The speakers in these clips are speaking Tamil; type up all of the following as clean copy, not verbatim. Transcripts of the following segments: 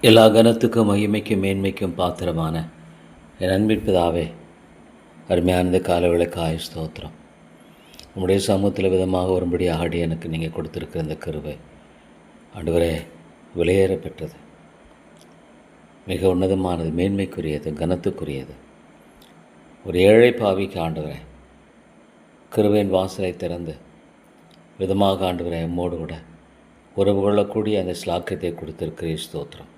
எல்லா கனத்துக்கும் மகிமைக்கும் மேன்மைக்கும் பாத்திரமான என் அன்பின் பிதாவே, அருமையானது காலவிளக்காய் ஸ்தோத்திரம். உம்முடைய சமூகத்தில் விதமாக வரும்படி ஆடி எனக்கு நீங்கள் கொடுத்துருக்கிற இந்த கிருபை ஆண்டவரே விலையேற பெற்றது, மிக உன்னதமானது, மேன்மைக்குரியது, கனத்துக்குரியது. ஒரு ஏழை பாவிக்கு ஆண்டவரே கிருபையின் வாசலை திறந்து விதமாக ஆண்டவரே உம்மோடு கூட உறவு கொள்ளக்கூடிய அந்த ஸ்லாக்கியத்தை கொடுத்திருக்கிற ஸ்தோத்திரம்.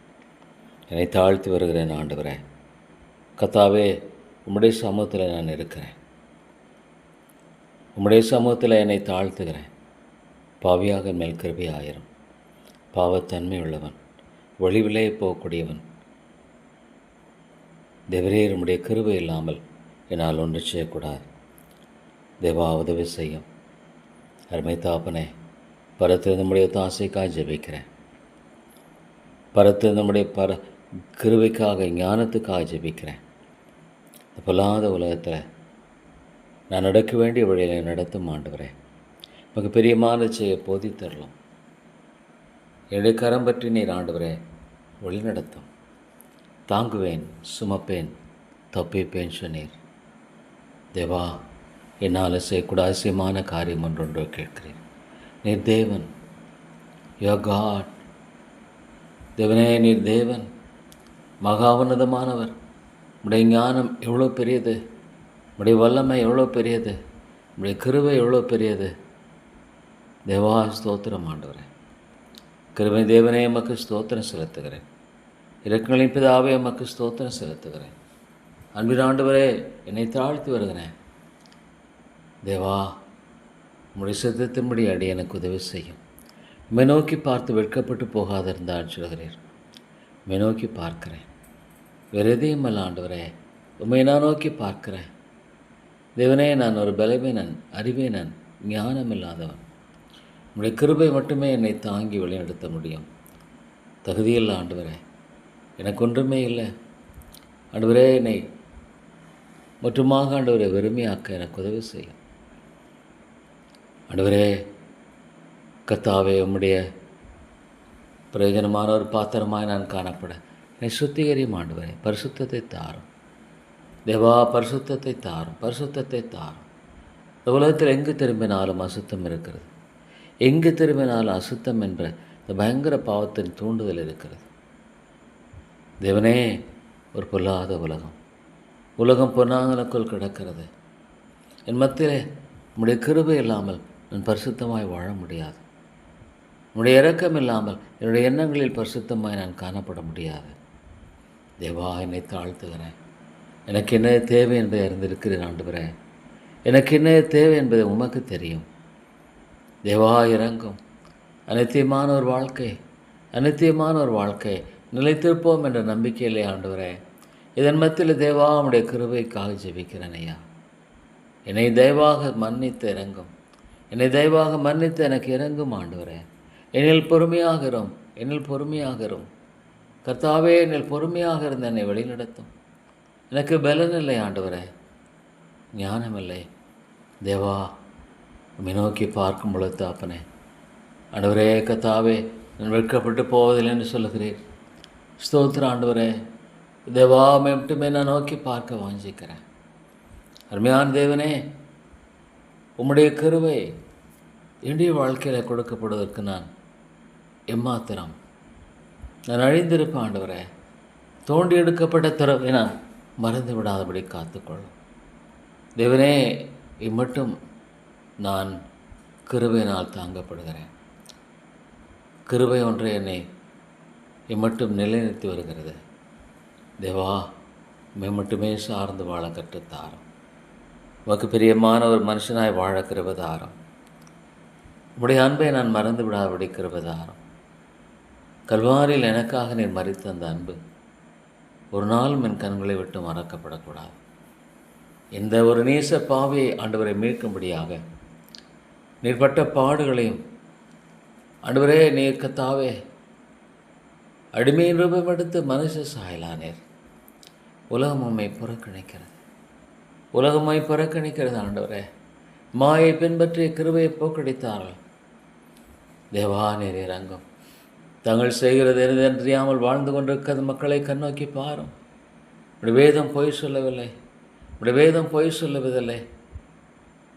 என்னை தாழ்த்தி வருகிறேன் ஆண்டவரே. கர்த்தாவே, உம்முடைய சமூகத்தில் நான் இருக்கிறேன். உம்முடைய சமூகத்தில் என்னை தாழ்த்துகிறேன். பாவியாக மேல் கிருபை ஆயிரம். பாவத்தன்மை உள்ளவன், ஒளிவிலே போகக்கூடியவன். தேவரே, உம்முடைய கிருபை இல்லாமல் என்னால் ஒன்று செய்யக்கூடாது. தேவா, உதவி செய்யும். அருமை தாப்பனே, பரத்தில் நம்முடைய தாசைக்காக ஜெபிக்கிறேன். பரத்தில் நம்முடைய கிருபைக்காக, ஞானத்துக்காக ஜெபிக்கிறேன். பொல்லாத உலகத்தில் நான் நடக்க வேண்டிய வழியில் நடத்தும் ஆண்டவரேன். நமக்கு பெரியமான செய்ய போதித்தரலாம். என்னுடைய கரம் பற்றி நீர் ஆண்டவரே வழி நடத்தும். தாங்குவேன், சுமப்பேன், தப்பிப்பேன் சொன்னீர். தேவா, என்னால் செய்யக்கூட அவசியமான காரியம் ஒன்றொன்றோ கேட்கிறேன். நீர் தேவன், யுவர் காட். தேவனே, நீர் தேவன், மகா உன்னதமானவர். உடைய ஞானம் எவ்வளோ பெரியது, உடைய வல்லமை எவ்வளோ பெரியது, உடைய கிருபை எவ்வளோ பெரியது. தேவா, ஸ்தோத்திரம் ஆண்டவரே. கிருபை தேவனே, எமக்கு ஸ்தோத்திரம் செலுத்துகிறேன். இரக்கங்களின் பிதாவே, எமக்கு ஸ்தோத்திரம் செலுத்துகிறேன். அன்பின் ஆண்டவரே, என்னை தாழ்த்தி வருகிறேன். தேவா, உம்முடைய சித்தத்தின்படி அடி எனக்கு உதவி செய்யும். உம்மை நோக்கி பார்த்து வெட்கப்பட்டு போகாதிருந்தால் சொல்கிறீர். உம்மை நோக்கி பார்க்கிறேன், வேறு எதையும் அல்ல ஆண்டவரே. உம்மை நான் நோக்கி பார்க்கிறேன். தேவனே, நான் ஒரு பலவீனன், அறிவீனன், ஞானம் இல்லாதவன். உம்முடைய கிருபை மட்டுமே என்னை தாங்கி வழிநடத்த முடியும். தகுதியில்லை ஆண்டவரே, எனக்கு ஒன்றுமே இல்லை ஆண்டவரே. என்னை முற்றுமாக ஆண்டவரை வெறுமையாக்க எனக்கு உதவி செய்யும் ஆண்டவரே. கர்த்தாவே, உம்முடைய பிரயோஜனமான ஒரு பாத்திரமாய் நான் காணப்பட என்னை சுத்திகரியும் ஆண்டவரே. பரிசுத்தத்தை தாரும் தேவா, பரிசுத்தத்தை தாரும், பரிசுத்தத்தை தாரும். இந்த உலகத்தில் எங்கு திரும்பினாலும் அசுத்தம் இருக்கிறது. எங்கு திரும்பினாலும் அசுத்தம் என்ற இந்த பயங்கர பாவத்தின் தூண்டுதல் இருக்கிறது. தேவனே, ஒரு பொல்லாத உலகம், உலகம் பொன்னாங்கனுக்குள் கிடக்கிறது. என் மத்தியிலே உம்முடைய கிருபை இல்லாமல் நான் பரிசுத்தமாய் வாழ முடியாது. உன்னுடைய இரக்கம் இல்லாமல் என்னுடைய எண்ணங்களில் பரிசுத்தமாய் நான் காணப்பட முடியாது. தேவா, என்னை தாழ்த்துகிறேன். எனக்கு என்ன தேவை என்பதை அறிந்திருக்கிறேன் ஆண்டவரே. எனக்கு என்ன தேவை என்பதை உமக்கு தெரியும். தேவா, இறங்கும். அநித்தியமான ஒரு வாழ்க்கை, அநித்தியமான ஒரு வாழ்க்கை நிலைத்திருப்போம் என்ற நம்பிக்கையிலே ஆண்டவரே. இதன் மத்தியில் தேவா, உம்முடைய கிருபைக்காக ஜெபிக்கிறேன் ஐயா. என்னை தயவாக மன்னித்து இறங்கும். என்னை தயவாக மன்னித்து எனக்கு இறங்கும் ஆண்டவரே. என்னில் பொறுமையாகிறோம், என்னில் பொறுமையாகிறோம். கர்த்தாவே, என்னில் பொறுமையாக இருந்து என்னை வழிநடத்தும். எனக்கு பலன் இல்லை ஆண்டவரே, ஞானம் இல்லை. தேவா, உம்மை நோக்கி பார்க்கும் பொழுது தாப்பனே ஆண்டவரே, கர்த்தாவே, நான் வெட்கப்பட்டு போவதில்லை என்று சொல்லுகிறேன். ஸ்தோத்திரம் ஆண்டவரே. தேவா, மட்டுமே நான் நோக்கி பார்க்க வாஞ்சிக்கிறேன். அருமையான தேவனே, உம்முடைய கிருபை என்னுடைய வாழ்க்கையில் கொடுக்கப்படுவதற்கு நான் எம்மாத்திரம் நான் அழிந்திருப்பேன் ஆண்டவரே. தோண்டி எடுக்கப்பட்ட துறவை நான் மறந்து விடாதபடி காத்துக்கொள்ளும் தேவனே. இம்மட்டும் நான் கிருபையினால் தாங்கப்படுகிறேன். கிருபை ஒன்றை என்னை இம்மட்டும் நிலைநிறுத்தி வருகிறது. தேவா, மட்டுமே சார்ந்து வாழ கற்றுத்தாரும். உமக்கு பிரியமான ஒரு மனுஷனாய் வாழ கிருபதாரம். உம்முடைய அன்பை நான் மறந்து விடாதபடி கிருபதாரம். கல்வாரியில் எனக்காக நீர் மரித்த அந்த அன்பு ஒரு நாளும் என் கண்களை விட்டு மறக்கப்படக்கூடாது. இந்த ஒரு நேச பாவியை ஆண்டவரை மீட்கும்படியாக நீர் பட்ட பாடுகளையும் ஆண்டவரே, நீர் கர்த்தாவே அடிமையின் ரூபம் எடுத்து மனுஷ சாயலானீர். உலகம் உம்மை புறக்கணிக்கிறது, உலகமை புறக்கணிக்கிறது ஆண்டவரே. மாயை பின்பற்றிய கிருபையை போக்கடித்தார்கள். தேவா, நீர் இறங்கும். தாங்கள் செய்கிறது தெரியாமல் வாழ்ந்து கொண்டிருக்கிற மக்களை கண்ணோக்கி பாரும். இப்படி வேதம் பொய் சொல்லவில்லை, இப்படி வேதம் பொய் சொல்லுவதில்லை.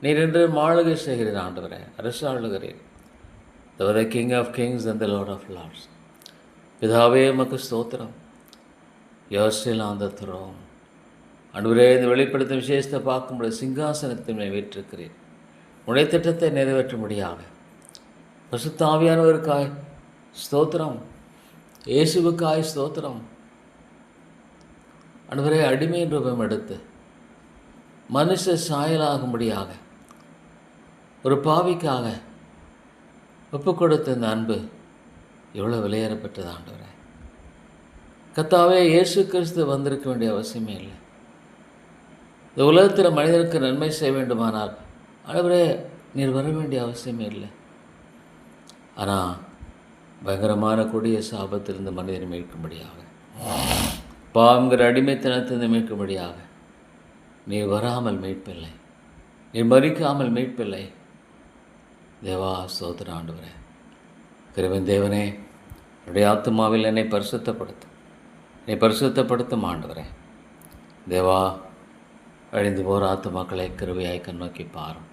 நீர் என்று ஆளுகை செய்கிறீர் ஆண்டவரே, அரசு ஆளுகிறீர். The king of kings and the lord of lords. பிதாவே உமக்கு ஸ்தோத்திரம். Your still on the throne. ஆண்டவரே, இந்த வெளிப்படுத்தும் விசேஷத்தை பார்க்கும்போது சிங்காசனத்தின் மேல் வீற்றிருக்கிறீர். உடைய திட்டத்தை நிறைவேற்ற முடியாக பரிசுத்த ஆவியானவருக்காய் ஸ்தோத்திரம், இயேசுவுக்காய் ஸ்தோத்திரம். ஆண்டவரே, அடிமையின் ரூபம் எடுத்து மனுஷ சாயலாகும்படியாக ஒரு பாவிக்காக ஒப்பு கொடுத்த இந்த அன்பு எவ்வளோ விலையேறப்பட்டது ஆண்டவரே. கர்த்தாவே, இயேசு கிறிஸ்து வந்திருக்க வேண்டிய அவசியமே இல்லை. இந்த உலகத்தில் மனிதனுக்கு நன்மை செய்ய வேண்டுமானால் ஆண்டவரே நீர் வர வேண்டிய அவசியமே இல்லை. ஆனால் பயங்கரமான கொடிய சாபத்திலிருந்து மனிதனை மீட்கும்படியாக, பாவங்கிற அடிமைத்தனத்திலிருந்து மீட்கும்படியாக நீர் வராமல் மீட்பில்லை, நீர் மறிக்காமல் மீட்பில்லை. தேவா ஸ்தோத்திர ஆண்டவரே, கிருபையின் தேவனே, என்னுடைய ஆத்துமாவில் என்னை பரிசுத்தப்படுத்தும், என்னை பரிசுத்தப்படுத்தும் ஆண்டவரே. தேவா, அழிந்து போகிற ஆத்துமாக்களை கிருபையாய் கண்ணோக்கி பாரும்.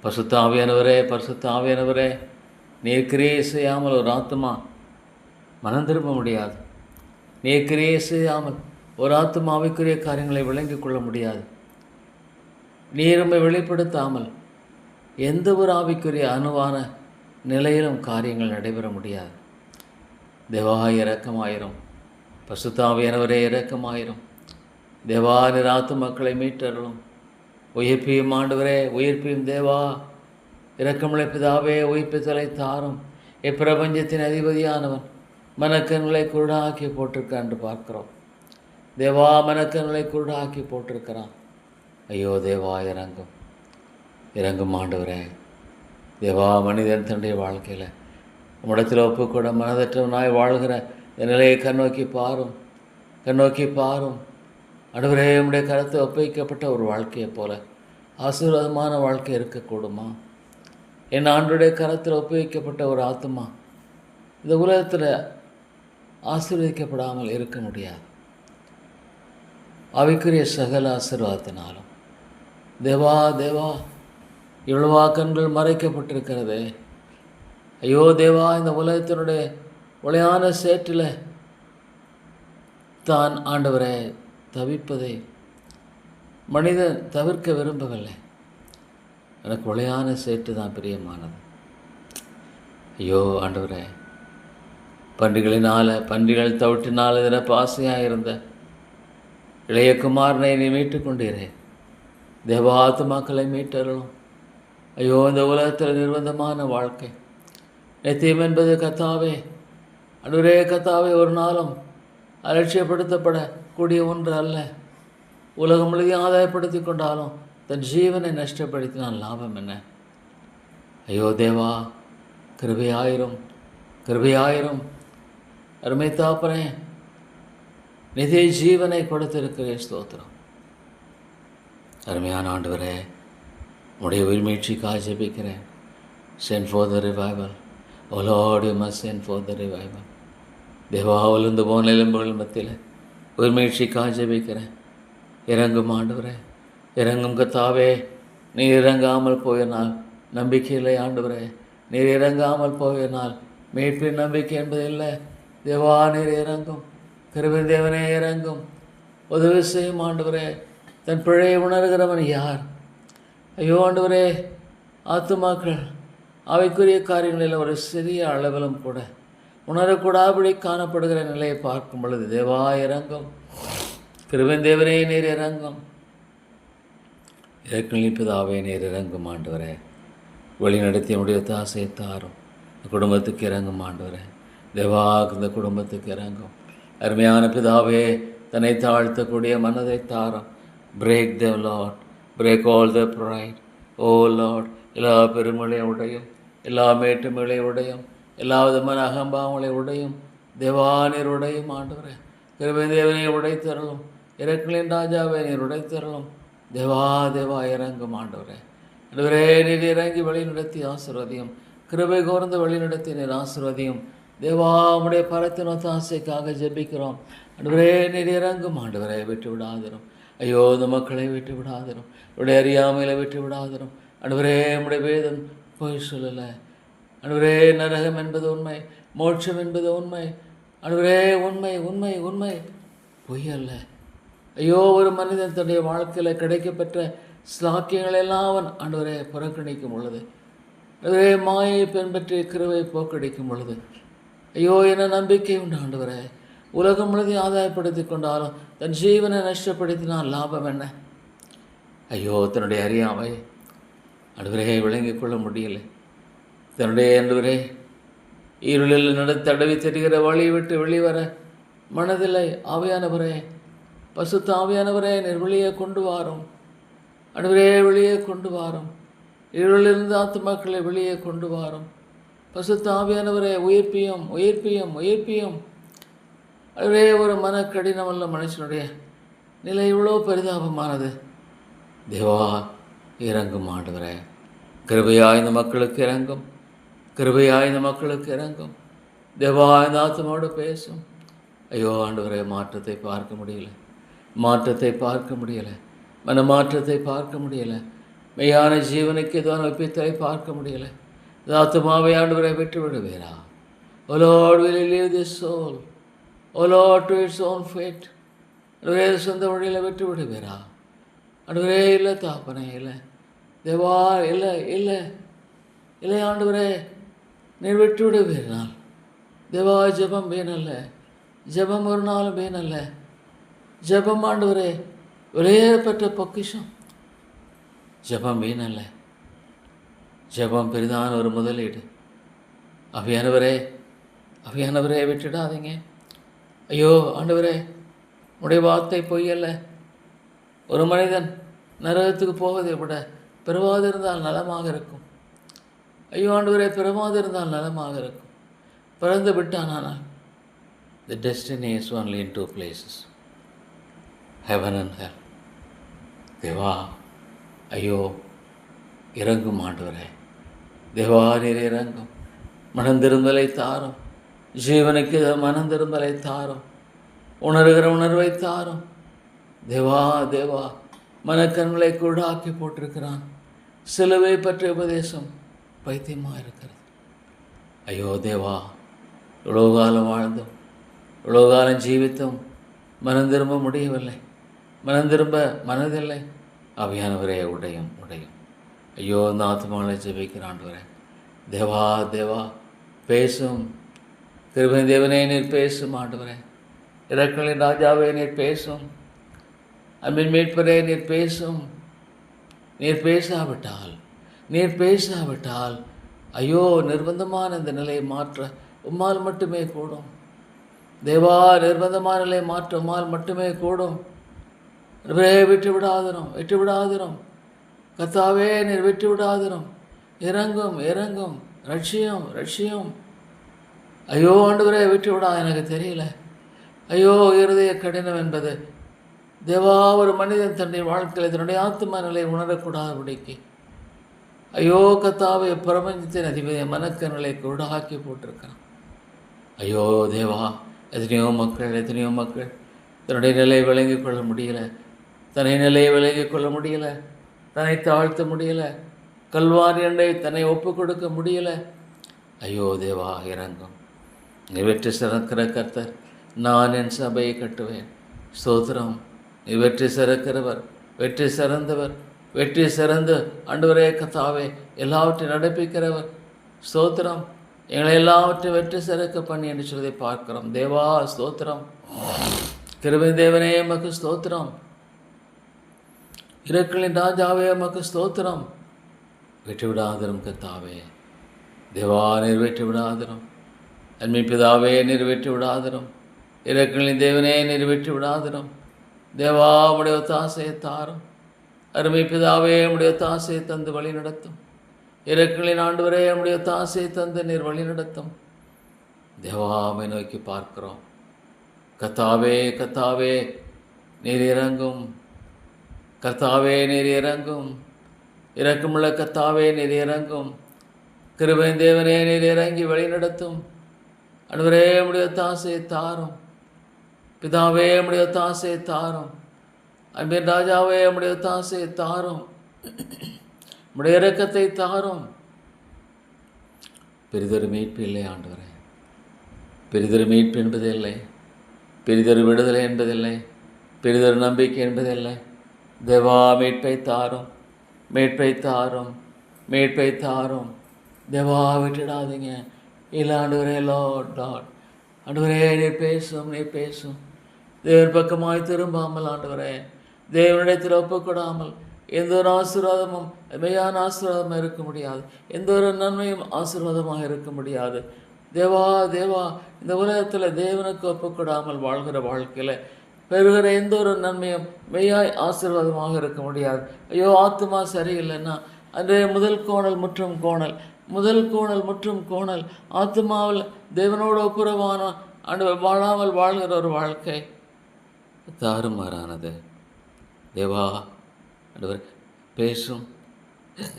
பரிசுத்த ஆவியானவரே, பரிசுத்த ஆவியானவரே, நீர் கிரியை செய்யாமல் ஒரு ஆத்துமா மனம் திரும்ப முடியாது. நீர் கிரியை செய்யாமல் ஒரு ஆத்துமா ஆவிக்குரிய காரியங்களை விளங்கிக் கொள்ள முடியாது. நீருமை வெளிப்படுத்தாமல் எந்த ஒரு ஆவிக்குரிய அணுவான நிலையிலும் காரியங்கள் நடைபெற முடியாது. தேவா, இரக்கமாயிரும். பரிசுத்த ஆவியானவரே, இரக்கமாயிரும். தேவா, நீர் ஆத்துமாக்களை மீட்டருளும். உயிர்ப்பியும் ஆண்டவரே, உயிர்ப்பியும் தேவா. இரக்கமுள்ள பிதாவே, உயிர்ப்பித்தலை தாரும். இப்பிரபஞ்சத்தின் அதிபதியானவன் மனக்கண்களை குருடாக்கி போட்டிருக்கான் என்று பார்க்கிறோம். தேவா, மனக்கண்களை குருடாக்கி போட்டிருக்கிறான். ஐயோ தேவா, இறங்கும், இறங்கும் ஆண்டவரே. தேவா, மனிதன் தன்னுடைய வாழ்க்கையில் உம்மிடத்தில் ஒப்புக்கூட மனதற்றவனாய் வாழ்கிற இந்த நிலையை கண்ணோக்கி பாரும், கண்ணோக்கி பாரும். ஆண்டவரே, உம்முடைய கருத்தை ஒப்புவிக்கப்பட்ட ஒரு வாழ்க்கையைப் போல ஆசீர்வாதமான வாழ்க்கை இருக்கக்கூடுமா? என் ஆண்டுடைய கரத்தில் ஒப்புவிக்கப்பட்ட ஒரு ஆத்மா இந்த உலகத்தில் ஆசீர்வதிக்கப்படாமல் இருக்க முடியாது. அவைக்குரிய சகல ஆசீர்வாதத்தினாலும் தேவா, தேவா, இவ்வளவா கண்கள் மறைக்கப்பட்டிருக்கிறது. ஐயோ தேவா, இந்த உலகத்தினுடைய ஒளையான சேற்றில் தான் ஆண்டவரை தவிப்பதை மனிதன் தவிர்க்க விரும்பவில்லை. எனக்கு ஒளையான சேற்று தான் பிரியமானது. ஐயோ ஆண்டவரே, பன்றிகள் தவிட்டினால் இதற்கு ஆசையாக இருந்த இளைய குமாரனை நீ மீட்டு கொண்டீரே. தேவா, ஆத்துமாக்களை மீட்டருளும். ஐயோ, இந்த உலகத்தில் நிர்பந்தமான வாழ்க்கை நித்தியம் என்பது கர்த்தாவே, ஆண்டவரே கர்த்தாவே, ஒரு நாளும் அலட்சியப்படுத்தப்படக்கூடிய ஒன்று அல்ல. உலகம் முழுவதும் ஆதாயப்படுத்தி கொண்டாலும் தன் ஜீவனை நஷ்டப்படுத்தினால் லாபம் என்ன? ஐயோ தேவா, கிருபையாயிரும், கிருபையாயிரும். அருமை தாப்பனே, நிதிய ஜீவனை கொடுத்திருக்கிறேன், ஸ்தோத்திரம். அருமையான ஆண்டவரே, உடைய உயிர்மீழ்ச்சிக்காக ஜெபிக்கிறேன். Send for the revival. Oh lord, you must send for the revival. தேவா, உலர்ந்து போன எலும்புகள் மத்தியில் உயிர்மீழ்ச்சிக்காக ஜெபிக்கிறேன். இறங்கும் ஆண்டவரே, இறங்கும் கர்த்தாவே. நீர் இறங்காமல் போயினால் நம்பிக்கை இல்லை ஆண்டவரே. நீர் இறங்காமல் போயினால் மீட்பின் நம்பிக்கை என்பதில்லை. தேவா, நீர் இறங்கும். கிருபையின் தேவனே, இறங்கும். உதவி செய்யும் ஆண்டவரே. தன் பிழையை உணர்கிறவன் யார்? ஐயோ ஆண்டவரே, ஆத்துமாக்கள் அவைக்குரிய காரியங்களில் ஒரு சிறிய அளவிலும் கூட உணரக்கூடாபடி காணப்படுகிற நிலையை பார்க்கும் பொழுது தேவா, இறங்கும். கிருபையின் தேவனே, நீர் இறங்கும். இறக்கணிப்பதாவே, நீர் இறங்கும் ஆண்டவரே. வழி நடத்தி நம்முடைய தாசையை தாரும். குடும்பத்துக்கு இறங்கும் ஆண்டவரே. தேவா, இந்த குடும்பத்துக்கு இறங்கும். அருமையான பிதாவே, தன்னை தாழ்த்தக்கூடிய மனதை தாரும். Break the Lord, break all the pride. O Lord, எல்லா பெருமளை உடையும், எல்லா மேட்டுமலை உடையும், எல்லா விதமான அகம்பாவங்களை உடையும். தேவா, நீர் உடையும் ஆண்டவரே. கிருபை தேவனை உடைத்தரலும். இறக்கலின் ராஜாவை நீர் உடைத்தரலும். தேவா, தேவா, இறங்கும் ஆண்டவரே. ஆண்டவரே, நீர் இறங்கி வழி நடத்தி ஆசீர்வதியும். கிருபை கோர்ந்து வழி நடத்தி நீர் ஆசீர்வதியும். தேவா உம்முடைய பரத்தின் ஒத்தாசைக்காக ஜெபிக்கிறோம். ஆண்டவரே நீர் இறங்கும் ஆண்டவரே, விட்டு விடாதிரும். ஐயோ இந்த மக்களை விட்டு விடாதிரும், இவருடைய அறியாமையில் விட்டு விடாதிரும். ஆண்டவரே உம்முடைய வேதம் பொய் சொல்லலை. ஆண்டவரே நரகம் என்பது உண்மை, மோட்சம் என்பது உண்மை. ஆண்டவரே உண்மை உண்மை உண்மை, பொய் அல்ல. ஐயோ ஒரு மனிதன் தன்னுடைய வாழ்க்கையில் கிடைக்கப்பெற்ற ஸ்லாக்கியங்கள் எல்லாம் அவன் ஆண்டவரே புறக்கணிக்கும் பொழுது, ஆண்டவரே மாயை பின்பற்றி கிருவை போக்கடிக்கும் பொழுது, ஐயோ என்ன நம்பிக்கை உண்டு ஆண்டவரே. உலகம் முழுதையும் ஆதாயப்படுத்தி கொண்டாலும் தன் ஜீவனை நஷ்டப்படுத்தினால் லாபம் என்ன? ஐயோ தன்னுடைய அறியாமை ஆண்டவரே விளங்கிக் கொள்ள முடியலை. தன்னுடைய ஆண்டவரே இருளில் தடவி தெரிகிற வழியை விட்டு வெளிவர மனதில்லை. ஆவியானவரே, பசுத்த ஆவியானவரே, நீர் வெளியே கொண்டு வாரும். ஆண்டவரே வெளியே கொண்டு வாரும். இருளிலிருந்து ஆத்துமாக்களை வெளியே கொண்டு வாரும். பசுத்த ஆவியானவரே, உயிர்ப்பியும் உயிர்ப்பியும் உயிர்ப்பியும். ஆண்டவரே ஒரு மன கடினமல்ல மனுஷனுடைய நிலை இவ்வளோ பரிதாபமானது. தேவா இறங்கும் ஆண்டவரே, கிருபையாய் இந்த மக்களுக்கு இறங்கும், கிருபையாய் இந்த மக்களுக்கு இறங்கும். தேவா இந்த ஆத்மாவோடு பேசும். ஐயோ ஆண்டவரே, மாற்றத்தை பார்க்க முடியல, மாற்றத்தை பார்க்க முடியலை, மன மாற்றத்தை பார்க்க முடியலை, மெய்யான ஜீவனுக்கு எதுவான ஒப்பித்தலை பார்க்க முடியலை. இந்த ஆத்மாவை ஆண்டவரை விட்டு விடுவேரா? O Lord, will you leave this soul, O Lord, to its own fate? ஆண்டவரே சொந்த வழியில் விட்டு விடுவேரா? ஆண்டவரே இல்லை தாப்பனே, இல்லை தேவா, இல்லை இல்லை இல்லை ஆண்டவரே, நீர் விட்டு விடுவீர்கள். தேவா ஜெபம் வீணல்ல, ஜெபம் ஒரு நாளும் வீணல்ல. ஜெபம் ஆண்டவரே விலையேறப்பட்ட பொக்கிஷம். ஜெபம் வீணல்ல, ஜெபம் பெரிதான ஒரு முதலீடு. அவியானவரே, அவியானவரே விட்டுடாதீங்க. ஐயோ ஆண்டவரே, உடைய வார்த்தை பொய்யல்ல. ஒரு மனிதன் நரகத்துக்கு போவதை விட பிறவாதிருந்தால் நலமாக இருக்கும். ஐயோ ஆண்டவரே, பிறவாதிருந்தால் நலமாக இருக்கும். பிறந்து விட்டானால் the destiny is only in two places, heaven and hell. தேவா ஐயோ இறங்கும் ஆண்டவரே, தேவா நீர் இறங்கும். மனந்திருந்தலை தாரும், ஜீவனுக்கு மனந்திருந்தலை தாரும், உணர்கிற உணர்வை தாரும். தேவா தேவா, மனக்கண்களை கூடாக்கி போட்டிருக்கிறான். சிலுவை பற்றிய உபதேசம் பைத்தியமாக இருக்கிறது. ஐயோ தேவா, இவ்வளோ காலம் வாழ்ந்தும் இவ்வளோ காலம் ஜீவித்தும் மனம் திரும்ப முடியவில்லை, மனம் திரும்ப மனதில்லை. அவியானவரே உடையும் உடையும். ஐயோ இந்த ஆத்மாவை ஜெபிக்கிறாண்டவரே, தேவா தேவா பேசும். கிருபை தேவனே நீர் பேசும் ஆண்டவரே. இரக்கங்களின் ராஜாவே நீர் பேசும். அன்பின் மீட்பரே நீர் பேசும். நீர் பேசாவிட்டால், நீர் பேசாவிட்டால் ஐயோ நிர்பந்தமான இந்த நிலையை மாற்ற உம்மால் மட்டுமே கூடும். தேவா நிர்பந்தமான நிலையை மாற்ற உம்மால் மட்டுமே கூடும். விட்டு விடாதிரும், விட்டு விடாதிரும். கர்த்தாவே நீர் விட்டு விடாதிரும். இறங்கும் இறங்கும், ரட்சியம் ரட்சியம். ஐயோ ஆண்டவரே விட்டு விடா, எனக்கு தெரியல. ஐயோ இருதய கடினம் என்பது தேவா ஒரு மனிதன் தன்னுடைய வாழ்க்கையில் தன்னுடைய ஆத்மா நிலையை உணரக்கூடாதபடிக்கு ஐயோ கர்த்தாவே பிரபஞ்சத்தின் அதிபதிய மனக்கண்களை குருடாக்கி போட்டிருக்கிறான். ஐயோ தேவா, எத்தனையோ மக்கள் தன்னுடைய நிலையை விளங்கிக் கொள்ள முடியல, தன்னை நிலையை விளங்கிக் கொள்ள முடியல, தன்னை தாழ்த்த முடியல, கல்வாரி அண்டை தன்னை ஒப்பு கொடுக்க முடியல. ஐயோ தேவா இறங்கும். நீ வெற்றி சிறக்கிற கர்த்தர், நான் என் சபையை கட்டுவேன். ஸ்தோத்திரம். நீ வெற்றி சிறக்கிறவர், வெற்றி சிறந்தவர், வெற்றி சிறந்து ஆண்டவரே கர்த்தாவே எல்லாவற்றையும் நடப்பிக்கிறவர். ஸ்தோத்திரம். எங்களை எல்லாவற்றையும் வெற்றி சிறக்க பண்ணி என்று சொல்லி பார்க்கிறோம். தேவா ஸ்தோத்திரம். கிருபை தேவனே எமக்கு ஸ்தோத்திரம். இரக்கங்களின் ராஜாவே எமக்கு ஸ்தோத்திரம். வெற்றி விடாதிரும் கர்த்தாவே. தேவா நீர் வெற்றி விடாதிரும். அன்மை பிதாவே நீர் வெற்றி விடாதிரும். இரக்கங்களின் தேவனே நீர் வெற்றி விடாதிரும். தேவா உடைய ஒத்தாசையை தாரும். அருமை பிதாவே உடைய ஒத்தாசையை தந்து வழி நடத்தும். இரக்கங்களின் ஆண்டவரே உடைய ஒத்தாசையை தந்து நீர் வழி நடத்தும். தேவாவை நோக்கி பார்க்கிறோம். கர்த்தாவே கர்த்தாவே நீர் இறங்கும். கர்த்தாவே நீர் இறங்கும். இரக்கமுள்ள கர்த்தாவே நீர் இறங்கும். கிருபை தேவனே நீர் இறங்கி வழி நடத்தும். ஆண்டவரே உம்முடைய தாசையை தாரும். பிதாவே உம்முடைய தாசையை தாரும். அன்பின் ராஜாவே உம்முடைய தாசையை தாரும். உம்முடைய இரக்கத்தை தாரும். பெரிதொரு மீட்பு இல்லை ஆண்டவரே, பெரிதொரு மீட்பு என்பதில்லை, பெரிதொரு விடுதலை என்பதில்லை, பெரிதொரு நம்பிக்கை என்பதில்லை. தேவா மீட்பை தாரும், மீட்பை தாரும், மீட்பை தாரும். தேவா விட்டுடாதீங்க. இல்லை ஆண்டவரே, லார்ட் ஆண்டவரே, நீர் பேசும், நீர் பேசும். தேவன் பக்கமாய் திரும்பாமல் ஆண்டவரே, தேவனிடத்தில் ஒப்புக்கொடாமல் எந்த ஒரு ஆசீர்வாதமும் மெய்யான ஆசீர்வாதமாக இருக்க முடியாது. எந்த ஒரு நன்மையும் ஆசீர்வாதமாக இருக்க முடியாது. தேவா தேவா, இந்த உலகத்தில் தேவனுக்கு ஒப்புக்கொடாமல் வாழ்கிற வாழ்க்கையில் பெறுகிற எந்த ஒரு நன்மையும் மெய்யாய் ஆசீர்வாதமாக இருக்க முடியாது. ஐயோ, ஆத்துமா சரியில்லைன்னா அன்றைய முதல் கோணல் முற்றும் கோணல், முதல் கோணல் முற்றும் கோணல். ஆத்மாவில் தேவனோடு ஒப்புரவான வாழாமல் வாழ்கிற ஒரு வாழ்க்கை தாறுமாறானது. தேவா ஆண்டவர் பேசும்.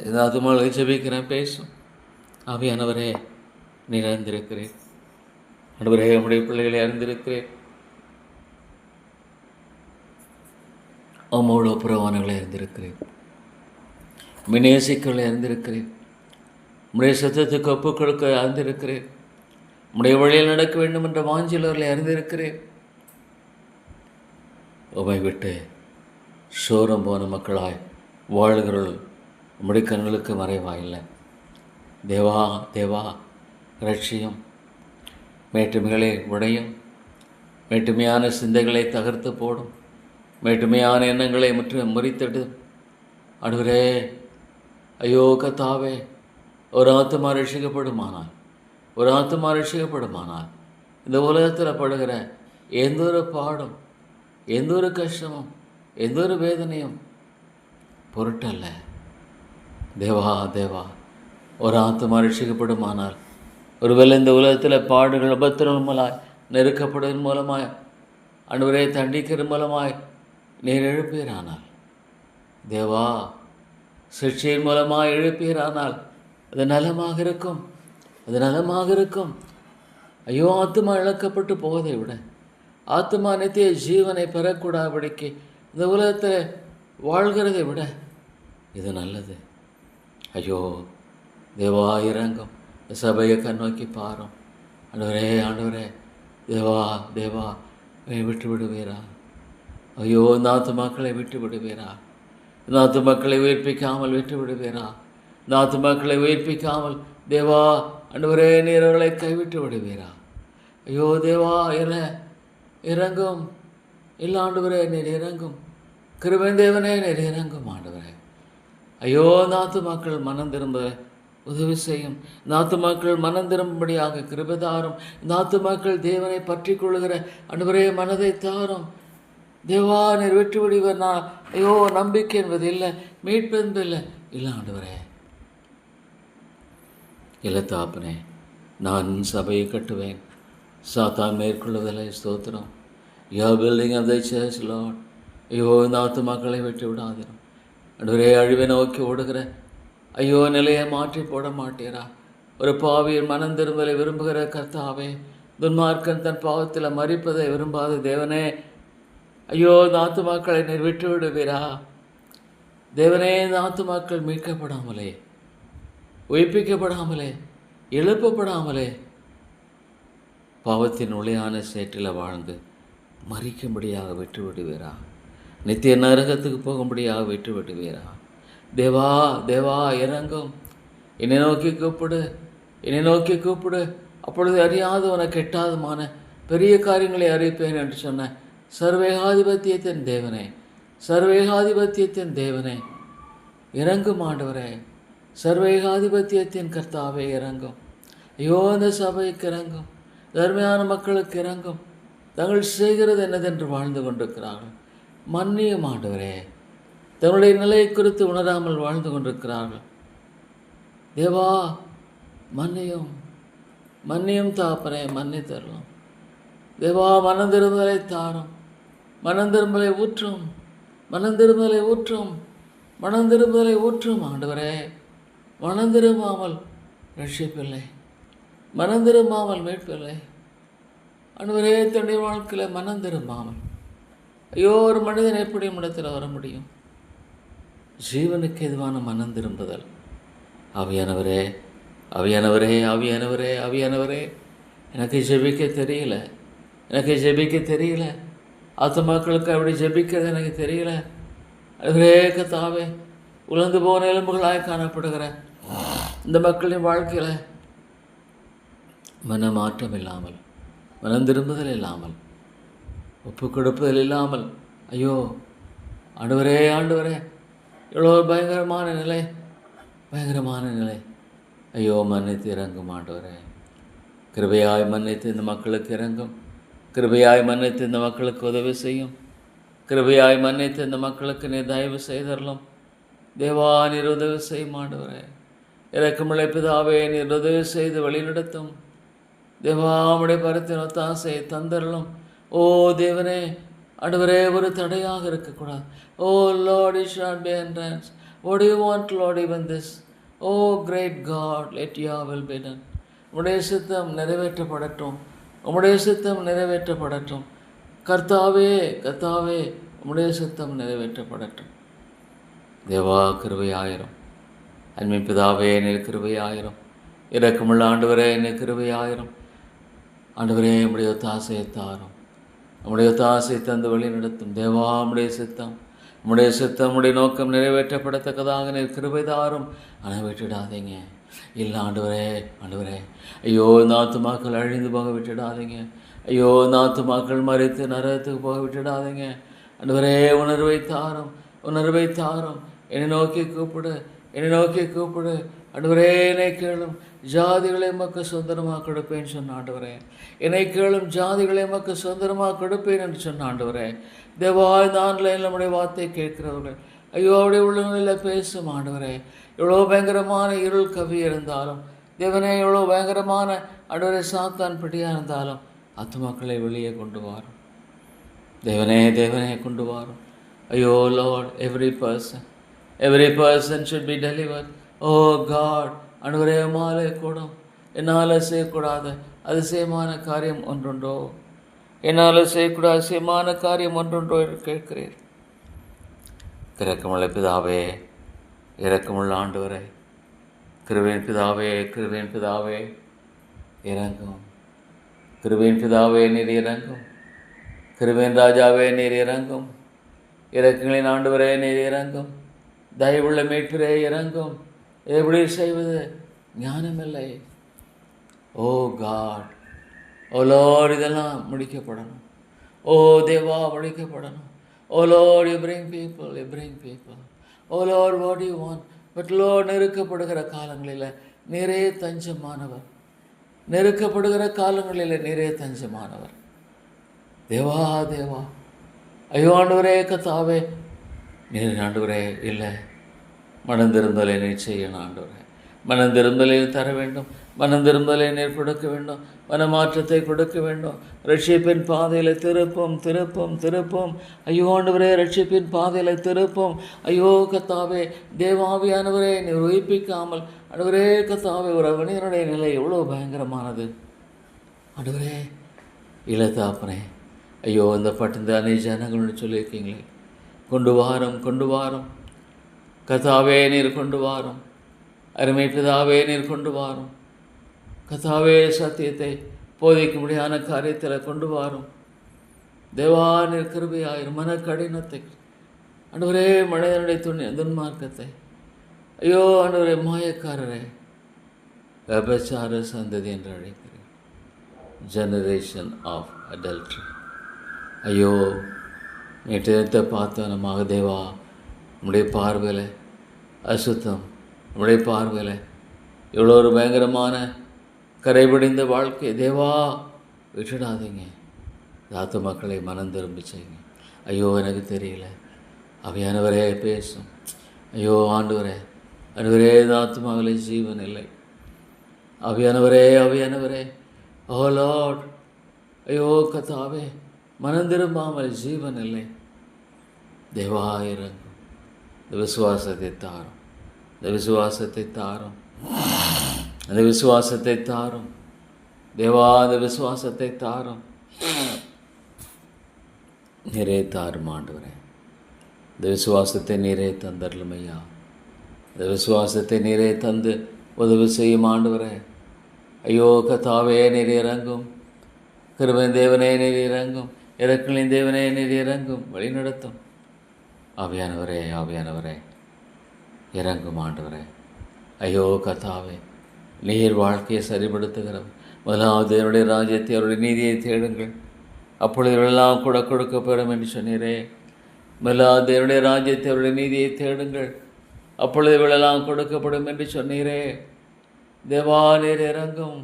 இந்த ஆத்மாவை ஜெபிக்கிறேன், பேசும். ஆவியானவரே, நீர் அறிந்திருக்கிறேன் ஆண்டவரே, உம்முடைய பிள்ளைகளை அறிந்திருக்கிறேன். உம்மோடு ஒப்புரவானவர்களை அறிந்திருக்கிறேன். நேசிக்கவர்களை அறிந்திருக்கிறேன். உம்முடைய சத்தத்துக்கு ஒப்புக் கொடுக்க அறிந்திருக்கிறேன். உம்முடைய வழியில் நடக்க வேண்டும் என்ற வாஞ்சிலவர்களை அறிந்திருக்கிறேன். உம்மை விட்டு சோரம் போன மக்களாய் வாழ்கிறவர்கள் உம்முடைய கண்களுக்கு மறைவாயில்லை. தேவா தேவா, ரட்சியம். மேட்டுமைகளை உடையும், மேட்டுமையான சிந்தைகளை தகர்த்து போடும், மேட்டுமையான எண்ணங்களை மற்றும் முறித்திடும். ஆண்டவரே, ஐயோ கர்த்தாவே, ஒரு ஆத்துமா ரட்சிக்கப்படுமானால், ஒரு ஆத்துமா ரட்சிக்கப்படுமானால் இந்த உலகத்தில் படுகிற எந்த ஒரு பாடும், எந்த ஒரு கஷ்டமும், எந்த ஒரு வேதனையும் பொருட்டல்ல. தேவா தேவா, ஒரு ஆத்துமா ரட்சிக்கப்படுமானால், ஒருவேளை இந்த உலகத்தில் பாடுகள் உபத்திரங்கள் மூலமாய், நெருக்கப்படுவதன் மூலமாய், ஆண்டவரே தண்டிக்கிற மூலமாய் நீர் எழுப்பீரானால், தேவா சிக்ஷையின் மூலமாக எழுப்பீரானால் அது நலமாக இருக்கும், அது நலமாக இருக்கும். ஐயோ, ஆத்துமா இழக்கப்பட்டு போவதை விட ஆத்துமா நித்திய ஜீவனை பெறக்கூடாதபடிக்கு இந்த உலகத்தில் வாழ்கிறதை விட இது நல்லது. ஐயோ தேவா, இறங்கும். சபையை கண்ணோக்கி பாரும். ஆண்டவரே ஆண்டவரே, தேவா தேவா, விட்டு விடுவீரா? ஐயோ, இந்த ஆத்துமாக்களை விட்டு விடுவீரா? இந்த ஆத்துமாக்களை உயிர்ப்பிக்காமல் விட்டு விடுவீரா? இந்த ஆத்துமாக்களை உயிர்ப்பிக்காமல் தேவா ஆண்டவரே, நீர் அவர்களை கைவிட்டு விடுவீரா? ஐயோ தேவா, இறங்கும். இல்லை ஆண்டவரே, நீர் இறங்கும். கிருபை தேவனே, நீர் இறங்கும் ஆண்டவரே. ஐயோ, இந்த ஆத்துமாக்கள் மனம் திரும்ப உதவி செய்யும். இந்த ஆத்துமாக்கள் மனம் திரும்பும்படியாக கிருபை தாரும். இந்த ஆத்துமாக்கள் தேவனை பற்றி கொள்ளுகிற ஆண்டவரே மனதை தாரும். தேவா, நீர் விட்டு விடுவர். நான் ஐயோ, நம்பிக்கை என்பது இல்லை, மீட்பு என்பது இல்லை. இல்லை ஆண்டவரே, இல்லை தாப்பனே, நான் சபையை கட்டுவேன், சாத்தான் மேற்கொள்வதில்லை. ஸ்தோத்திரம். You are building of the church Lord. ஐயோ, இந்த ஆத்துமாக்களை விட்டு விடாதிரும் ஆண்டவரே. அழிவை நோக்கி ஓடுகிற ஐயோ நிலையை மாற்றி போட மாட்டீரா? ஒரு பாவியின் மனம் திரும்பலை விரும்புகிற கர்த்தாவே, துன்மார்க்கன் தன் பாவத்தில் மறிப்பதை விரும்பாத தேவனே, ஐயோ இந்த ஆத்துமாக்களை நீர் விட்டு விடுவீரா? தேவனே, இந்த ஆத்துமாக்கள் மீட்கப்படாமலே, உயிர்ப்பிக்கப்படாமலே, எழுப்பப்படாமலே பாவத்தின் உளையான சேற்றில் வாழ்ந்து மறிக்கும்படியாக விட்டு விடுவீரா? நித்திய நரகத்துக்கு போகும்படியாக விட்டு விடுவீரா? தேவா தேவா, இறங்கும். என்னை நோக்கி கூப்பிடு, என்னை நோக்கி கூப்பிடு, அப்பொழுது அறியாத உனக்கு எட்டாதுமான பெரிய காரியங்களை அறிவிப்பேன் என்று சொன்ன சர்வேகாதிபத்தியத்தின் தேவனே, சர்வேகாதிபத்தியத்தின் தேவனே, இறங்கும் ஆண்டவரே. சர்வேகாதிபத்தியத்தின் கர்த்தாவே, இறங்கும். ஐயோ, இந்த சபைக்கு இறங்கும். தர்மையான மக்களுக்கு இறங்கும். தங்கள் செய்கிறது என்னதென்று வாழ்ந்து கொண்டிருக்கிறார்கள். மன்னியும் ஆண்டவரே. தன்னுடைய நிலையை குறித்து உணராமல் வாழ்ந்து கொண்டிருக்கிறார்கள். தேவா, மன்னியும், மன்னியும் தாப்பனே, மன்னி தரலாம். தேவா, மனம் திரும்பலை தாரும். மனம் திரும்பலை ஊற்றும், மனம் திரும்பலை ஊற்றும், மனம் திரும்பலை ஊற்றும் ஆண்டவரே. மனம் திரும்பாமல் ரட்சிப்பில்லை, மனம் திரும்பாமல் மீட்பில்லை. ஆண்டவரே தன்னுடைய வாழ்க்கையில் மனம் திரும்பாமல், ஐயோ ஒரு மனிதன் எப்படி இடத்துல வர முடியும்? ஜீவனுக்கு எதுவான மனம் திரும்புதல். ஆவியானவரே, ஆவியானவரே, ஆவியானவரே, ஆவியானவரே, எனக்கு ஜெபிக்க தெரியல, எனக்கு ஜெபிக்க தெரியல, ஆத்துமாக்களுக்கு அப்படி ஜெபிக்கிறது எனக்கு தெரியல. அதுவரே கத்தாவே, உலர்ந்து போன எலும்புகளாய் காணப்படுகிற இந்த மக்களின் வாழ்க்கையில் மன மாற்றம் இல்லாமல், மனம் திரும்புதல் இல்லாமல், ஒப்பு கொடுப்பதில் இல்லாமல், ஐயோ ஆண்டவரே, ஆண்டவரே, எவ்வளோ பயங்கரமான நிலை, பயங்கரமான நிலை. ஐயோ மன்னித்து இறங்கும் ஆண்டவரே, கிருபையாய் மன்னித்து இந்த மக்களுக்கு இறங்கும், கிருபையாய் மன்னித்து இந்த மக்களுக்கு உதவி செய்யும், கிருபையாய் மன்னித்து இந்த மக்களுக்கு நீர் தயவு செய்தரலும். தேவா நீர் உதவி செய்யும் ஆண்டவரே, இறக்கமுள்ள பிதாவே நீர் உதவி செய்து வழிநடத்தும். தேவா உம்முடைய பரத்தின் ஒத்தாசையை தந்தரலும். ஓ தேவனே, ஆண்டவரே, ஒரு தடையாக இருக்கக்கூடாது. ஓ Lord, it should be hindrance. What do you want, Lord, even this? Oh great God, let your will be done. உம்முடைய சித்தம் நிறைவேற்றப்படட்டும், உம்முடைய சித்தம் நிறைவேற்றப்படட்டும். கர்த்தாவே, கர்த்தாவே, உம்முடைய சித்தம் நிறைவேற்றப்படட்டும். தேவா கிருபையாயிரம், அன்பின் பிதாவே நீர் கிருபையாயிரம், இரக்கமுள்ள ஆண்டவரே நீர் கிருபையாயிரம். ஆண்டவரே, உம்முடைய ஒத்தாசையை தாரும், உம்முடைய ஒத்தாசை தந்து வழி நடத்தும். தேவா உம்முடைய சித்தம், உம்முடைய சித்தம், உம்முடைய நோக்கம் நிறைவேற்றப்படத்தக்கதாக நீர் கிருபை தாரும். ஆனால் விட்டுடாதீங்க. இல்லை ஆண்டவரே, ஆண்டவரே, ஐயோ இந்த ஆத்துமாக்கள் அழிந்து போக விட்டுடாதீங்க. ஐயோ இந்த ஆத்துமாக்கள் மறித்து நரகத்துக்கு போக விட்டுடாதீங்க. ஆண்டவரே, உணர்வை தாரும், உணர்வை தாரும். என்னை நோக்கி கூப்பிடு, என்னை நோக்கி கூப்பிடு. ஆண்டவரே, என்னை கேளும், ஜாதிகளை மக்கு சுதந்திரமாக கொடுப்பேன்னு சொன்ன ஆண்டவரே. என்னை கேளும், ஜாதிகளை மக்கு சுதந்திரமாக கொடுப்பேன் என்று சொன்ன ஆண்டவரே. தேவா, இந்த ஆன்லைனில் நம்முடைய வார்த்தை கேட்கிறவர்கள், ஐயோ அவருடைய உள்ளங்களில் பேசும் ஆண்டவரே. எவ்வளோ பயங்கரமான இருள் கவி இருந்தாலும், தேவனே, எவ்வளோ பயங்கரமான ஆண்டவரே சாத்தான் பிடியாக இருந்தாலும், ஆத்துமாக்களை வெளியே கொண்டு வாரும். தேவனே, தேவனே கொண்டு வாரும். ஐயோ Lord, every person should be delivered. O God, ஆண்டவரே மாலை கூடும். என்னால் செய்யக்கூடாத அதிசயமான காரியம் ஒன்றுண்டோ? என்னால் செய்யக்கூடாத அதிசயமான காரியம் ஒன்றுண்டோ என்று கேட்கிறீர். இரக்கமுள்ள பிதாவே, இரக்கமுள்ள ஆண்டவரே, கிருபையின் பிதாவே, கிருபையின் பிதாவே இறங்கும். கிருபையின் பிதாவே நீர் இறங்கும். கிருபையின் ராஜாவே நீர் இறங்கும். இரக்கங்களின் ஆண்டவரே நீர் இறங்கும். தயவுள்ள மீட்பரே இறங்கும். எப்படி செய்வது? ஞானமில்லை. ஓ காட், ஓ லார்ட், இதெல்லாம் முடிக்கப்படணும். ஓ தேவா, முடிக்கப்படணும். Oh lord, you bring people. Oh lord, what do you want? But lord, நெருக்கப்படுகிற காலங்களில் நீரே தஞ்சமானவர். நெருக்கப்படுகிற காலங்களில் நீரே தஞ்சமானவர். தேவா, தேவா, ஐயோ ஆண்டவரே, கத்தாவே நீர் ஆண்டவரே. இல்லை, மனம் திரும்பலை நீர் செய்யணும் ஆண்டவரே. மனம் திரும்பலை தர வேண்டும். மனம் திரும்பலை நீர் கொடுக்க வேண்டும். மனமாற்றத்தை கொடுக்க வேண்டும். ரட்சிப்பின் பாதையில் திருப்பம். ஐயோ ஆண்டவரே, ரட்சிப்பின் பாதையில் திருப்பம். ஐயோ கத்தாவே, தேவாவியானவரே நீர் உயிர்ப்பிக்காமல், ஆண்டவரே கத்தாவே, ஒரு மனிதனுடைய நிலை எவ்வளோ பயங்கரமானது ஆண்டவரே. இளத்தாப்பனே, ஐயோ இந்த பட்டு அநேக ஜனங்கள்னு சொல்லியிருக்கீங்களே, கொண்டு வாரம் கத்தாவே நீர் கொண்டு வாரும். அருமை பிதாவே நீர் கொண்டு வாரும். கத்தாவே சத்தியத்தை போதிக்கும்படியான காரியத்தில் கொண்டு வாரும். தேவா நீர் கிருபையாயிரும். மன கடினத்தை ஆண்டவரே, மனிதனுடைய துன்மார்க்கத்தை, ஐயோ ஆண்டவரே, மாயக்காரரே, விபச்சார சந்ததி என்று அழைக்கிறேன். Generation of adultery. ஐயோ நேற்று பார்த்தோனமாக தேவா, நம்முடைய பார்வையில் அசுத்தம், நம்முடைய பார்வையில் எவ்வளோ ஒரு பயங்கரமான கரைபடிந்த வாழ்க்கை. தேவா விட்டுடாதீங்க. தாத்து மக்களை மனம் திரும்பி செய்யுங்க. ஐயோ எனக்கு தெரியல, அவையானவரே பேசும். ஐயோ ஆண்டவரே, ஆண்டவரே, ஆத்துமாவிலே ஜீவன் இல்லை. அவையானவரே, ஓ லார்ட், ஐயோ கத்தாவே, மனம் திரும்பாமல் ஜீவன் இல்லை. தேவா இறங்கும். இந்த விசுவாசத்தை தாரும், இந்த விசுவாசத்தை தாரும், அந்த விசுவாசத்தை தாரும். தேவா அந்த விசுவாசத்தை தாரும். நீரே தாரும் ஆண்டவரே. இந்த விசுவாசத்தை நீரே தந்தரலும் ஐயா. இந்த விசுவாசத்தை நீரே தந்து உதவி செய்யும் ஆண்டவரே. ஐயோ கர்த்தாவே, நீர் இறங்கும். கிருபையின் தேவனே நீர் இறங்கும். இரக்கங்களின் தேவனே நீர் இறங்கும். வழி நடத்தும் ஆவியானவரே. ஆவியானவரே இறங்கும் ஆண்டவரே. ஐயோ கர்த்தாவே, நீர் வாழ்க்கையை சரிபடுத்துகிறவர். முதலாவது என்னுடைய ராஜ்யத்தை, அவருடைய நீதியை தேடுங்கள், அப்பொழுது இவரெல்லாம் கூட கொடுக்கப்படும் என்று சொன்னீரே. முதலாவது என்னுடைய ராஜ்யத்தை, அவருடைய நீதியை தேடுங்கள், அப்பொழுது இவளெல்லாம் கொடுக்கப்படும் என்று சொன்னீரே. தேவா நீர் இறங்கும்.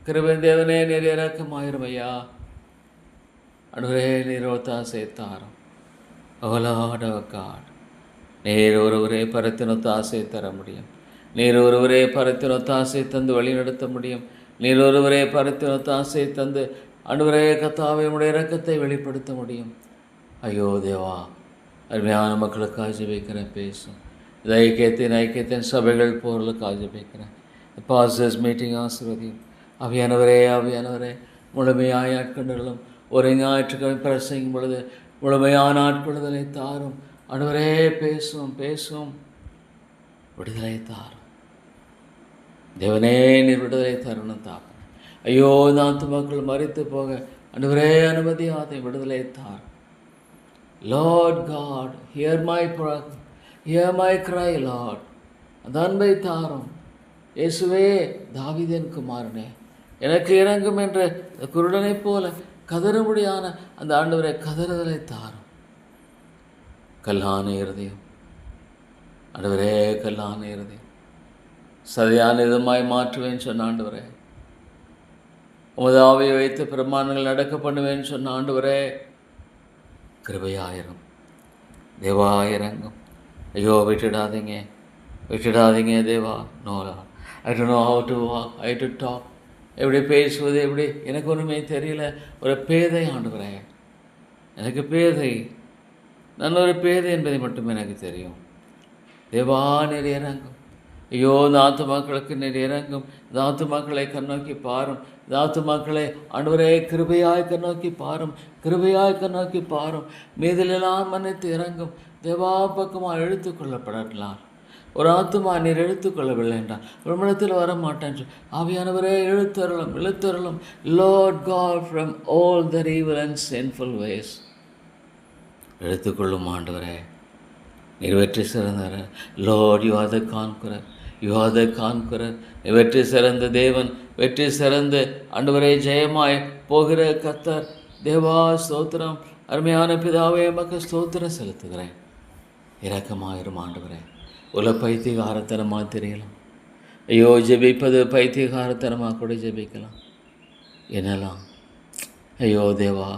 கிருபையின் தேவனே நீர் இறக்கமாயிரும் ஐயா. அன்றுவரே நீர் ஒத்தாசை தாரும். அவலாடவக்காடு நீர் ஒருவரே பரத்தினொத்த ஆசை தர முடியும். நீர் ஒருவரே பரத்தினொத்த ஆசை தந்து வழி நடத்த முடியும். நீர் ஒருவரே பரத்தினொத்த ஆசை தந்து அன்றுவரே கர்த்தாவே உடைய இரக்கத்தை வெளிப்படுத்த முடியும். ஐயோ தேவா, அருமையான மக்களுக்காக ஜெபிக்கிறேன். பேசும் இந்த ஐக்கியத்தின் சபைகள் போர்களுக்காக ஜெபிக்கிறேன். பாஸ்டர்ஸ் மீட்டிங் ஆசீர்வதியும். ஆவியானவரே. ஆவியானவரே முழுமையாய் ஆட்கொண்டர்களும் ஒரு ஞாயிற்றுக்கிழமை பிரசங்கும் பொழுது முழுமையான ஆட்கொள்ளுதலை தாரும். ஆண்டவரே பேசும் விடுதலை தாரும். தேவனே நீர் விடுதலை தரணும் தாப்பன். ஐயோ நாத்து மக்கள் மறித்து போக ஆண்டவரே அனுமதியாதை விடுதலை தாரும். Lord God, hear my cry Lord. அந்த அன்பை தாரும். இயேசுவே, தாவீதின் குமாரனே, எனக்கு இறங்கும் என்ற குருடனைப் போல கதறும்படியான அந்த ஆண்டவரை கதறுதலை தாரும். கல்லான இருதயம் ஆண்டவரே, கல்லான இருதயம் சதையான இதமாய் மாற்றுவேன்னு சொன்ன ஆண்டவரே. உமது ஆவியை வைத்து பிரமாணங்கள் நடக்க பண்ணுவேன்னு சொன்ன ஆண்டவரே, கிருபையாயிரும். தேவாயிரங்கும். ஐயோ விட்டுடாதீங்க தேவா. No lord, I don't know how to walk, I to talk. எப்படி பேசுவது, எப்படி எனக்கு ஒன்றுமே தெரியல. ஒரு பேதை ஆண்டவரே, எனக்கு பேதை. நான் ஒரு பேதை என்பதை மட்டும் எனக்கு தெரியும். தேவா நீர் இறங்கும். ஐயோ நாத்து மக்களுக்கு நீர் இறங்கும். நாத்து மக்களை கண்ணோக்கி பாரும். நாத்து மக்களை ஆண்டவரே கிருபையாய் கண்ணோக்கி பாரும். மீதிலெல்லாம் மன்னித்து இறங்கும். தேவா பக்கமாக எடுத்துக்கொள்ளப்படலாம். ஒரு ஆத்துமா நீர் எடுத்துக்கொள்ளவில்லை என்றால் பிரம்மணத்தில் வர மாட்டேன். ஆவியானவரே இழுத்தருளும். Lord God from all the evil and sinful ways. எடுத்துக்கொள்ளும் ஆண்டவரே, நீர் வெற்றி சிறந்தவர். Lord, you are the conqueror. வெற்றி சிறந்த தேவன், வெற்றி சிறந்த ஆண்டவரே, ஜெயமாய் போகிற கர்த்தர். தேவா ஸ்தோத்திரம். அருமையான பிதாவே, மக்கள் ஸ்தோத்திரம் செலுத்துகிறேன். இரக்கமாயிரும் ஆண்டவரே. பைத்தியகாரத்தனமாக தெரியலாம். ஐயோ, ஜெபிப்பது பைத்தியகாரத்தனமாக கூட ஜெபிக்கலாம் என்னலாம். ஐயோ தேவா,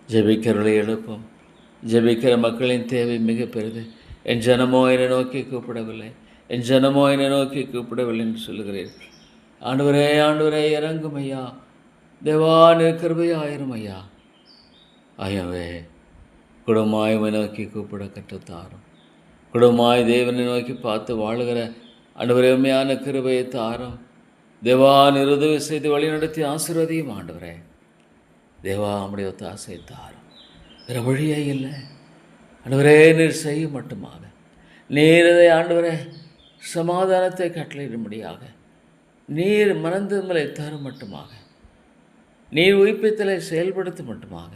ஜெபிக்கிறவர்களை எழுப்பும். ஜெபிக்கிற மக்களின் தேவை மிக பெரிது. என் ஜனமோ என்னை நோக்கி கூப்பிடவில்லை என்று சொல்லுகிறீர்கள். ஆண்டவரே இறங்கும் ஐயா. தேவா நீர் கிருபையாயிரும் ஐயா. ஐயாவே, குடும்பமாய் நோக்கி கூப்பிட கற்றுத்தாரும். குடும்பமாய் தேவனை நோக்கி பார்த்து வாழுகிற ஆண்டவரே, உண்மையான கிருபையை தாரும். தேவா நீர் உதவி செய்து வழி நடத்தி ஆசீர்வதியும் ஆண்டவரே. தேவா உம்முடைய ஒத்தாசை தாரும். வேறு வழியே இல்லை ஆண்டவரே. நீர் செய்யும் மட்டுமாக நீர் இதை ஆண்டவரே சமாதானத்தை கட்டளையிடும்படியாக, நீர் மனந்திரும்பலை தரும் மட்டுமாக, நீர் உயிர்ப்பித்தலை செயல்படுத்தும் மட்டுமாக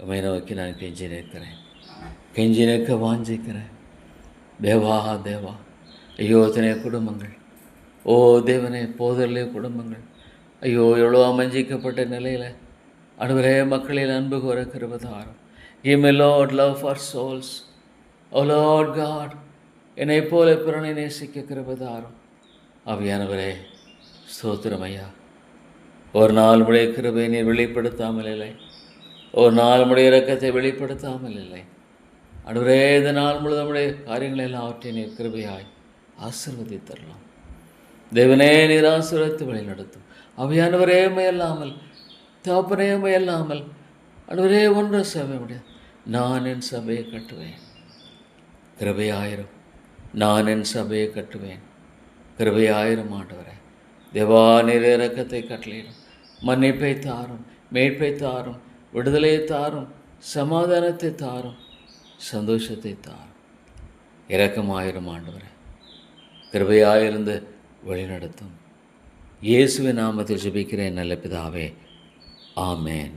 உம்மை நோக்கி நான் கெஞ்சி நிற்க வாஞ்சிக்கிறேன். தேவா ஐயோ எத்தனை குடும்பங்கள், ஓ தேவனே, போதலே குடும்பங்கள். ஐயோ எவ்வளோ அமைஞ்சிக்கப்பட்ட நிலையில் ஆண்டவரே மக்களில் அன்பு கோர கிருபை தாரும். Give me Lord love for souls. Oh Lord God, என்னை போல பிறனை நேசிக்க கிருபை தாரும். ஆவியானவரே ஸ்தோத்திரம் ஐயா. ஒரு நாள் உடைய கிருபை நீர் வெளிப்படுத்தாமல் இல்லை. ஒரு நாள் உடைய இரக்கத்தை வெளிப்படுத்தாமல் இல்லை. ஆண்டவரே, இந்த நாள் முழுவதும் உடைய காரியங்கள் எல்லாவற்றையும் நீர் கிருபையாய் ஆசீர்வதித்தரலாம். தேவனே நீர் ஆசீர்வதித்து வழி நடத்தும். ஆவியானவரே இல்லாமல், தகப்பனே இல்லாமல் ஆண்டவரே ஒன்று செய்ய முடியாது. நான் என் சபையை கட்டுவேன். கிருபையாயிரும். நான் என் சபையை கட்டுவேன். கிருபையாயிரும் ஆண்டவரே. தேவா நீர் இரக்கத்தை கட்டளையிடும். மன்னிப்பை தாரும், மீட்பை தாரும், விடுதலையை தாரும், சமாதானத்தை தாரும், சந்தோஷத்தை தாரும். இரக்கமாயிரும் ஆண்டவரே, கிருபையாயிருந்து வழிநடத்தும். இயேசுவின் நாமத்தில் ஜெபிக்கிறேன் நல்ல பிதாவே, ஆமேன்.